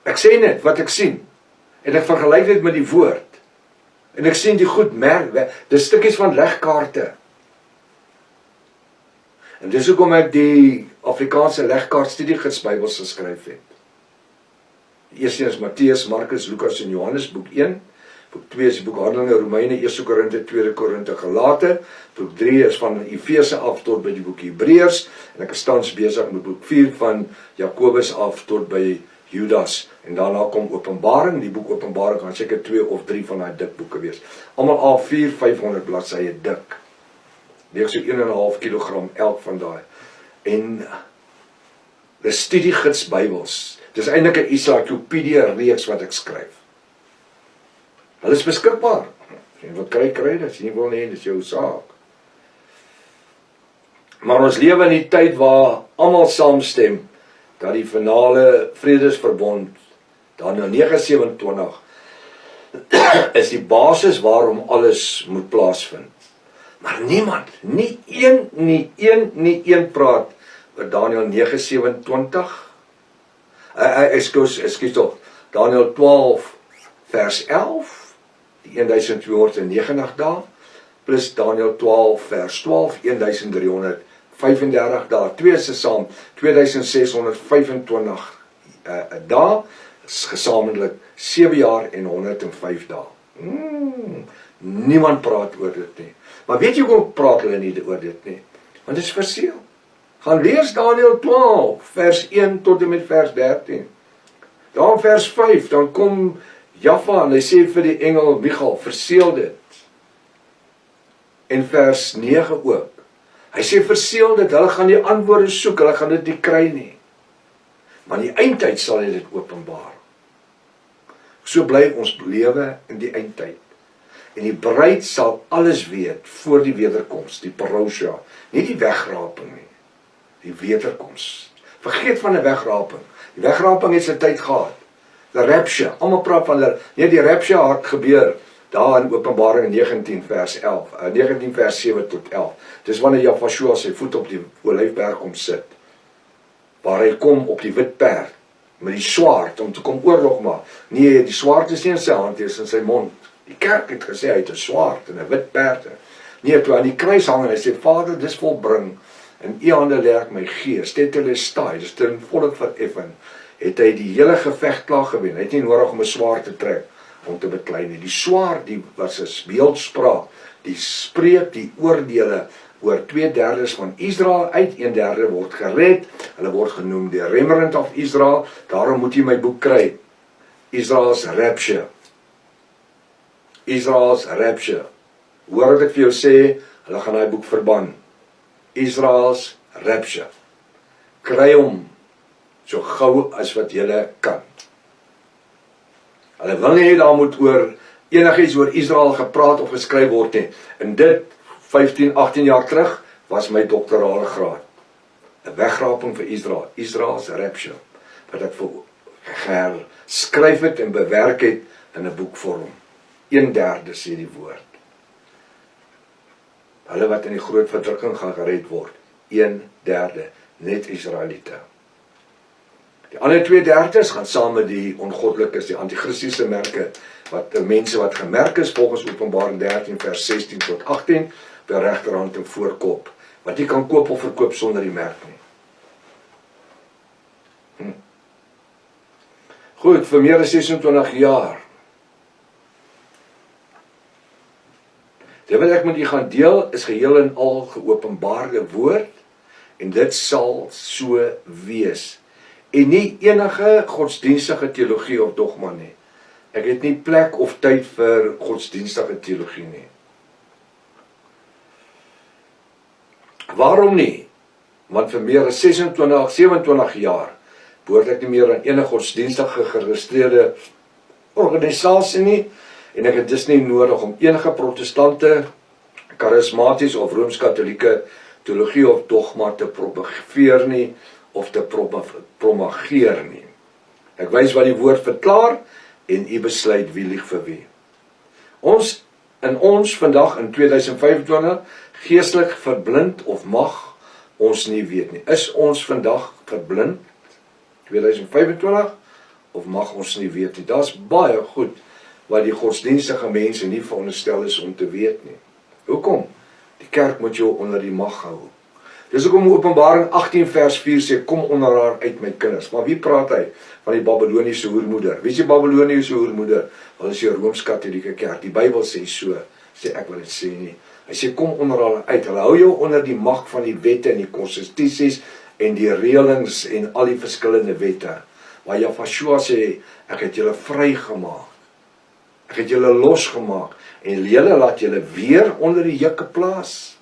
Ek sê net wat ek sien. En ek vergelyk dit met die woord. En ek sien die goed merk, dis stukkies van legkaarte. En dis hoekom ek die Afrikaanse legkaart studiegids Bybels geskryf het. Die eerste is Matteus, Markus, Lukas en Johannes, boek 1. Boek 2 is die boek Handelinge, Romeine, 1 Korinte, 2 Korinte, Galate. Boek 3 is van Efese af tot by die boek Hebreërs. En ek is tans besig met boek 4 van Jakobus af tot by Judas. En daarna kom Openbaring. Die boek Openbaring gaan seker 2 of 3 van daai dik boeke wees. Almal A4, 500 bladsye dik. Weeg so 1,5 kilogram elk van daai. En die studiegids Bybels. Dis eintlik 'n encyclopedia reeks wat ek skryf. Hulle is beskikbaar. As jy wat kry dit, as jy nie wil nie, dis jou saak. Maar ons lewe in die tyd waar almal saamstem dat die finale vredesverbond, Daniël 9:27, is die basis waarom alles moet plaasvind. Maar niemand, nie een praat oor Daniël 9:27. Ekskuus tog, Daniël 12 vers 11, die 1290 dae, plus Daniël 12 vers 12, 1335 dae, twee is saam, 2625 dae, is gesamentlik 7 jaar en 105 dae. Niemand praat oor dit nie. Maar weet jy hoekom praat hulle nie oor dit nie? Want dit is verseël. Gaan lees Daniël 12, vers 1 tot en met vers 13. Daar in vers 5, dan kom Jaffa en hy sê vir die engel Michael, verseël dit. En vers 9 ook. Hy sê verseël dit, hulle gaan die antwoorde soek, hulle gaan dit nie kry nie. Maar in die eindtyd sal hy dit openbaar. So bly ons lewe in die eindtyd. En die bruid sal alles weet voor die wederkoms, die parousia, nie die wegraping nie. Die wederkoms. Vergeet van die wegraping. Die wegraping het sy tyd gehad. Die rapture, almal praat van die rapture het gebeur daar in Openbaring 19 vers 11, 19 vers 7 tot 11. Dis wanneer Jafashua sy voet op die Olyfberg kom sit. Waar hy kom op die wit perd met die swaard om te kom oorlog maak. Nee, die swaard is nie in sy hand, dit is in sy mond. Die kerk het gesê hy het 'n swaard en 'n wit perd. Nee, toe aan die kruis hang en hy sê Vader, dis volbring. In u hande lê ek my gees, tetelestai, dis ten volle vereffen, het hy die hele geveg klaar gewen. Hy het nie nodig om 'n swaard te trek om te beklei nie. Die swaard, die was 'n beeldspraak, die spreek die oordeele oor 2/3 van Israel uit, 1/3 word gered, hulle word genoem die remnant of Israel, daarom moet jy my boek kry, Israel's Rapture. Israel's Rapture. Hoor wat ek vir jou sê, hulle gaan daai boek verban. Israel's Rapture. Kry hom so gou as wat julle kan. Hulle wil nie daar moet oor enigiets oor Israel gepraat of geskryf word nie. En dit 15, 18 jaar terug was my doktorale graad. 'n Wegraping vir Israel, Israel's Rapture, wat ek vir skryf het en bewerk het in 'n boekvorm. 1/3 sê die woord. Hulle wat in die groot verdrukking gaan gered word, 1/3, net Israeliete. Die ander 2/3 gaan saam met die ongoddelikes, die antichristiese merke, mense wat gemerk is volgens Openbaring 13 vers 16 tot 18, op die regterhand en voorkop, wat jy kan koop of verkoop sonder die merk nie. Goed, vir meer as 26 jaar. Dit wat ek met u gaan deel, is geheel en al geopenbaarde woord, en dit sal so wees. En nie enige godsdienstige teologie of dogma nie. Ek het nie plek of tyd vir godsdienstige teologie nie. Waarom nie? Want vir meer as 26, 27 jaar behoort ek nie meer aan enige godsdienstige geregistreerde organisasie nie, en ek het dus nie nodig om enige protestante, charismaties of rooms-katholieke teologie of dogma te propageer nie, of te promageer nie. Ek wys wat die woord verklaar, en u besluit wie lieg vir wie. Ons vandag in 2025, geestelik verblind of mag ons nie weet nie. Is ons vandag verblind, 2025, of mag ons nie weet nie. Daar's baie goed wat die godsdienstige mense nie veronderstel is om te weet nie. Hoekom? Die kerk moet jou onder die mag hou. Dis hoekom Openbaring 18 vers 4 sê, kom onder haar uit my kinders. Maar wie praat hy? Van die Babyloniese hoermoeder. Wie is die Babyloniese hoermoeder? Wel is die Rooms-Katolieke kerk. Die Bybel sê so, sê ek wil dit sê nie. Hy sê, kom onder haar uit. Hulle hou jou onder die mag van die wette en die konstitusies en die reëlings en al die verskillende wette. Waar Jahshua sê, ek het julle vrygemaak. Ek het julle losgemaak en julle laat julle weer onder die jukke plaas.